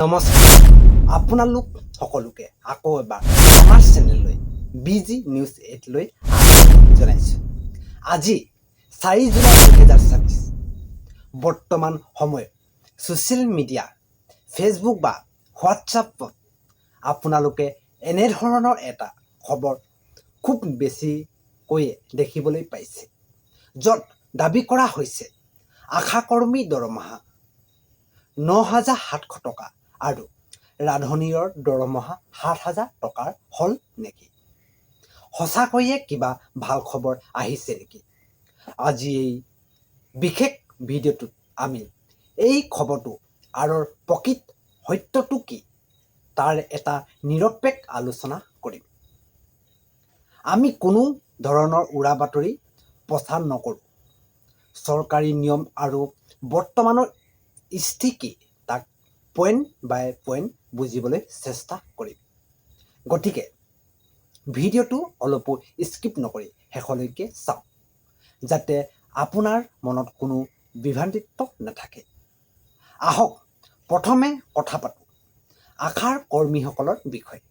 নমস্কাৰ, আপোনালোক সকলোকে আকৌ এবাৰ আমাৰ চেনেললৈ বিজি নিউজ 8লৈ জনাইছোঁ। আজি 4 জুলাই 2024 বৰ্তমান সময়ত ছ'চিয়েল মিডিয়া ফেচবুক বা হোৱাটছআপত আপোনালোকে এনেধৰণৰ এটা খবৰ খুব বেছিকৈ দেখিবলৈ পাইছে, য'ত দাবী কৰা হৈছে আশাকৰ্মী দৰমহা ৯,৭০০ টকা আৰু ৰান্ধনীৰ দৰমহা ৭,০০০ টকাৰ হ'ল নেকি? সঁচাকৈয়ে কিবা ভাল খবৰ আহিছে নেকি? আজি এই বিশেষ ভিডিঅ'টোত আমি এই খবৰটো আৰু প্ৰকৃত সত্যটো কি তাৰ এটা নিৰপেক্ষ আলোচনা কৰিম। আমি কোনো ধৰণৰ উৰা বাতৰি প্ৰচাৰ নকৰোঁ। চৰকাৰী নিয়ম আৰু বৰ্তমানৰ স্থিতি তাক পইণ্ট বাই পইণ্ট বুজিবলৈ চেষ্টা কৰিম। গতিকে ভিডিঅ'টো অলপো স্কিপ নকৰি শেষলৈকে চাওক, যাতে আপোনাৰ মনত কোনো বিভ্ৰান্তিত্ব নাথাকে। আহক প্ৰথমে কথা পাতোঁ আশাৰ কৰ্মীসকলৰ বিষয়ে।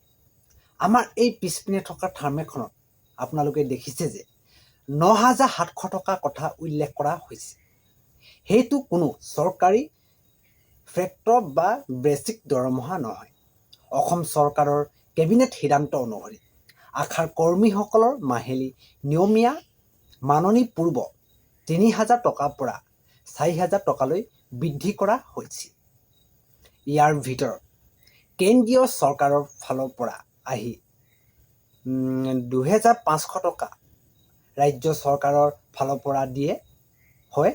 আমাৰ এই পিছপিনে থকা থাৰ্মেখনত আপোনালোকে দেখিছে যে ৯,৭০০ টকাৰ কথা উল্লেখ কৰা হৈছে। সেইটো কোনো চৰকাৰী ফেক্টৰ বা বেচিক দৰমহা নহয়। অসম চৰকাৰৰ কেবিনেট সিদ্ধান্ত অনুসৰি আশাৰ কৰ্মীসকলৰ মাহিলী নিয়মীয়া মাননি পূৰ্ব ৩,০০০ টকাৰ পৰা ৪,০০০ টকালৈ বৃদ্ধি কৰা হৈছিল। ইয়াৰ ভিতৰত কেন্দ্ৰীয় চৰকাৰৰ ফালৰ পৰা আহি ২,৫০০ টকা, ৰাজ্য চৰকাৰৰ ফালৰ পৰা দিয়ে হয়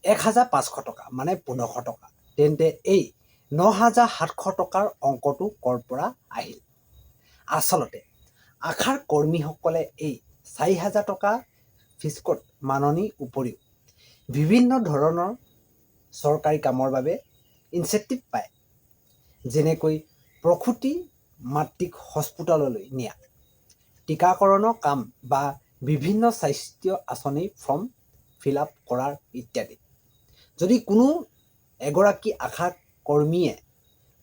১,৫০০ টকা, মানে ১৫০০ টকা। তেন্তে এই ৯,৭০০ টকাৰ অংকটো ক'ৰ পৰা আহিল? আচলতে আশাৰ কৰ্মীসকলে এই ৪,০০০ টকা ফিছকট মাননিৰ উপৰিও বিভিন্ন ধৰণৰ চৰকাৰী কামৰ বাবে ইনচেণ্টিভ পায়, যেনেকৈ প্ৰসূতি মাতৃক হস্পিতাললৈ নিয়া, টীকাকৰণৰ কাম বা বিভিন্ন স্বাস্থ্য আঁচনিৰ ফৰ্ম ফিল আপ কৰাৰ ইত্যাদি। যদি কোনো এগৰাকী আশা কৰ্মীয়ে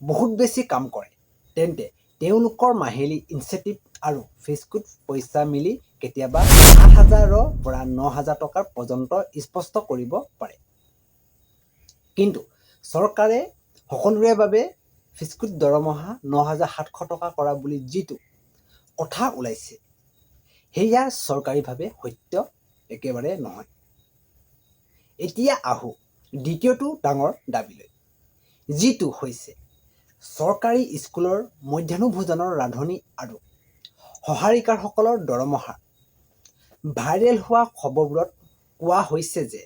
বহুত বেছি কাম কৰে, তেন্তে তেওঁলোকৰ মাহিলী ইনচেণ্টিভ আৰু ফিছকট পইচা মিলি কেতিয়াবা ৮,০০০ৰ পৰা ৯,০০০ টকাৰ পৰ্যন্ত স্পষ্ট কৰিব পাৰে। কিন্তু চৰকাৰে সকলোৰে বাবে ফিছকট দৰমহা ৯,৭০০ টকা কৰা বুলি যিটো কথা ওলাইছে, সেয়া চৰকাৰীভাৱে সত্য একেবাৰে নহয়। এতিয়া আহোঁ দ্বিতীয়টো ডাঙৰ দাবীলৈ, যিটো হৈছে চৰকাৰী স্কুলৰ মধ্যাহ্নভোজনৰ ৰান্ধনী আৰু সহাৰিকাসকলৰ দৰমহা। ভাইৰেল হোৱা খবৰবোৰত কোৱা হৈছে যে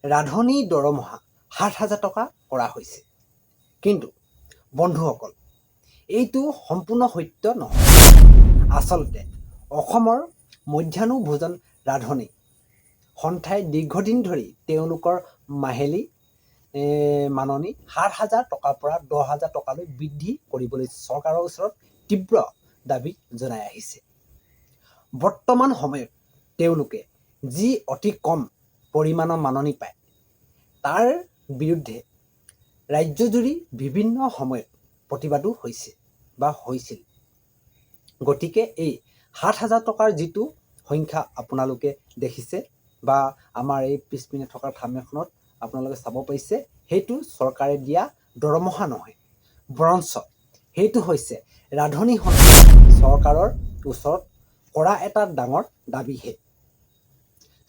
ৰান্ধনীৰ দৰমহা ৭,০০০ টকা কৰা হৈছে। কিন্তু বন্ধুসকল, এইটো সম্পূৰ্ণ সত্য নহয়। আচলতে অসমৰ মধ্যাহ্নভোজন ৰান্ধনী সন্থাই দীৰ্ঘদিন ধৰি তেওঁলোকৰ মাহিলী মাননি ৭,০০০ টকাৰ পৰা ১০,০০০ টকালৈ বৃদ্ধি কৰিবলৈ চৰকাৰৰ ওচৰত তীব্ৰ দাবী জনাই আহিছে। বৰ্তমান সময়ত তেওঁলোকে যি অতি কম পৰিমাণৰ মাননি পায়, তাৰ বিৰুদ্ধে ৰাজ্যজুৰি বিভিন্ন সময়ত প্ৰতিবাদো হৈছে বা হৈছিল। গতিকে এই ৭,০০০ টকাৰ যিটো সংখ্যা আপোনালোকে দেখিছে বা আমাৰ এই পিছপিনে থকা থাৰ্মেখনত আপোনালোকে চাব পাৰিছে, সেইটো চৰকাৰে দিয়া দৰমহা নহয়, বৰঞ্চ সেইটো হৈছে ৰান্ধনী সন্থাই চৰকাৰৰ ওচৰত কৰা এটা ডাঙৰ দাবীহে।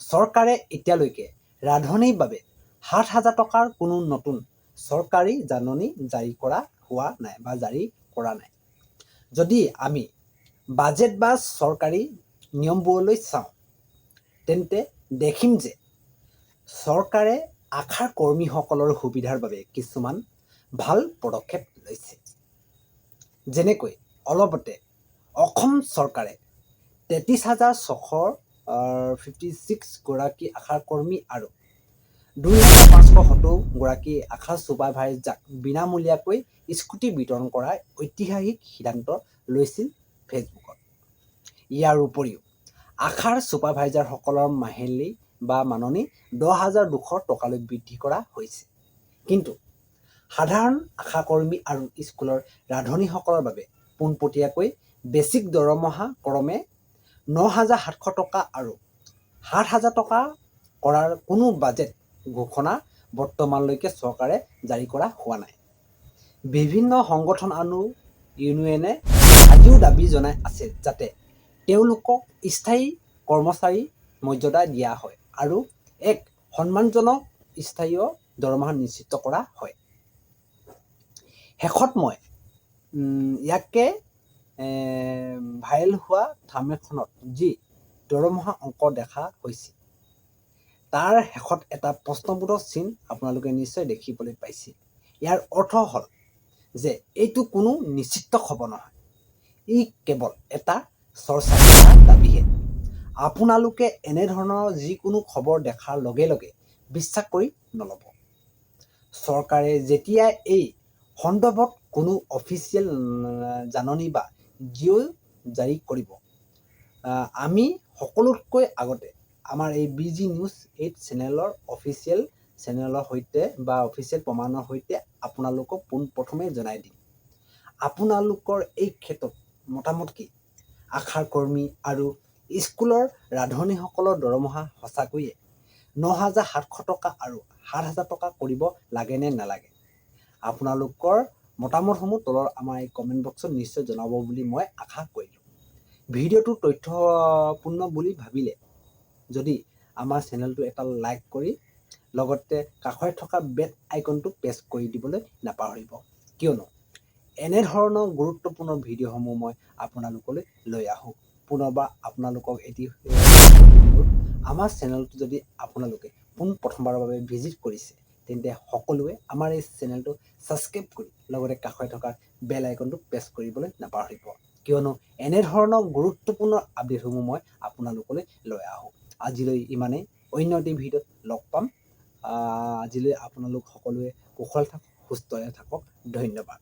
চৰকাৰে এতিয়ালৈকে ৰান্ধনীৰ বাবে ৭,০০০ টকাৰ কোনো নতুন চৰকাৰী জাননী জাৰি কৰা হোৱা নাই বা জাৰি কৰা নাই। যদি আমি বাজেট বা চৰকাৰী নিয়মবোৰলৈ চাওঁ, তেন্তে দেখিম যে চৰকাৰে আশা কৰ্মীসকলৰ সুবিধাৰ বাবে কিছুমান ভাল পদক্ষেপ লৈছে। যেনেকৈ অলপতে অসম চৰকাৰে ৩৩,৬৫৬ গৰাকী আশা কৰ্মী আৰু ২,৫৭০ গৰাকী আশা ছুপাৰভাইজাৰক বিনামূলীয়াকৈ স্কুটি বিতৰণ কৰাৰ ঐতিহাসিক সিদ্ধান্ত লৈছিল ফেচবুকত। ইয়াৰ উপৰিও আশাৰ ছুপাৰভাইজাৰসকলৰ মাহিলী বা মাননি ১০,২০০ টকালৈ বৃদ্ধি কৰা হৈছে। কিন্তু সাধাৰণ আশাকৰ্মী আৰু স্কুলৰ ৰান্ধনীসকলৰ বাবে পোনপটীয়াকৈ বেছিক দৰমহা ক্ৰমে ৯,৭০০ টকা আৰু ৭,০০০ টকা কৰাৰ কোনো বাজেট ঘোষণা বৰ্তমানলৈকে চৰকাৰে জাৰি কৰা হোৱা নাই। বিভিন্ন সংগঠন আৰু ইউনিয়নে আজিও দাবী জনাই আছে যাতে তেওঁলোকক স্থায়ী কৰ্মচাৰী মৰ্যাদা দিয়া হয় আৰু এক সন্মানজনক স্থায়ী দৰমহা নিশ্চিত কৰা হয়। শেষত মই ইয়াকে ভাইৰেল হোৱা থাম্বনেইলখনত যি দৰমহা অংক দেখা হৈছে তাৰ শেষত এটা প্ৰশ্নবোধক চিন আপোনালোকে নিশ্চয় দেখিবলৈ পাইছে। ইয়াৰ অৰ্থ হ'ল যে এইটো কোনো নিশ্চিত খবৰ নহয়, ই কেৱল এটা চৰ্চা কৰা দাবীহে। আপোনালোকে এনেধৰণৰ যিকোনো খবৰ দেখাৰ লগে লগে বিশ্বাস কৰি নল'ব। চৰকাৰে যেতিয়া এই সন্দৰ্ভত কোনো অফিচিয়েল জাননী বা জিঅ' জাৰি কৰিব, আমি সকলোতকৈ আগতে আমাৰ এই BG News 8 চেনেলৰ অফিচিয়েল চেনেলৰ সৈতে বা অফিচিয়েল প্ৰমাণৰ সৈতে আপোনালোকক পোনপ্ৰথমে জনাই দিম। আপোনালোকৰ এই ক্ষেত্ৰত মতামত কি? আশা কৰ্মী আৰু স্কুলৰ ৰান্ধনীসকলৰ দৰমহা সঁচাকৈয়ে ৯,৭০০ টকা আৰু ৭,০০০ টকা কৰিব লাগে নে নালাগে? আপোনালোকৰ মতামতসমূহ তলৰ আমাৰ এই কমেণ্ট বক্সত নিশ্চয় জনাব বুলি মই আশা কৰিলোঁ। ভিডিঅ'টো তথ্যপূৰ্ণ বুলি ভাবিলে যদি আমাৰ চেনেলটো এটা লাইক কৰি লগতে কাষতে থকা বেল আইকনটো প্ৰেছ কৰি দিবলৈ নাপাহৰিব, কিয়নো এনেধৰণৰ গুৰুত্বপূৰ্ণ ভিডিঅ'সমূহ মই আপোনালোকলৈ লৈ আহোঁ। পুনৰবাৰ আপোনালোকক এটি আমাৰ চেনেলটো যদি আপোনালোকে পোনপ্ৰথমবাৰৰ বাবে ভিজিট কৰিছে তেন্তে সকলোৱে আমাৰ এই চেনেলটো ছাবস্ক্ৰাইব কৰি লগতে কাষতে থকা বেল আইকনটো প্ৰেছ কৰিবলৈ নাপাহৰিব, কিয়নো এনেধৰণৰ গুৰুত্বপূৰ্ণ আপডেটসমূহ মই আপোনালোকলৈ লৈ আহোঁ। আজিলৈ ইমানেই, অন্য এটি ভিডিঅ'ত লগ পাম। আজিলৈ আপোনালোক সকলোৱে কুশলে থাকক, সুস্থৰে থাকক। ধন্যবাদ।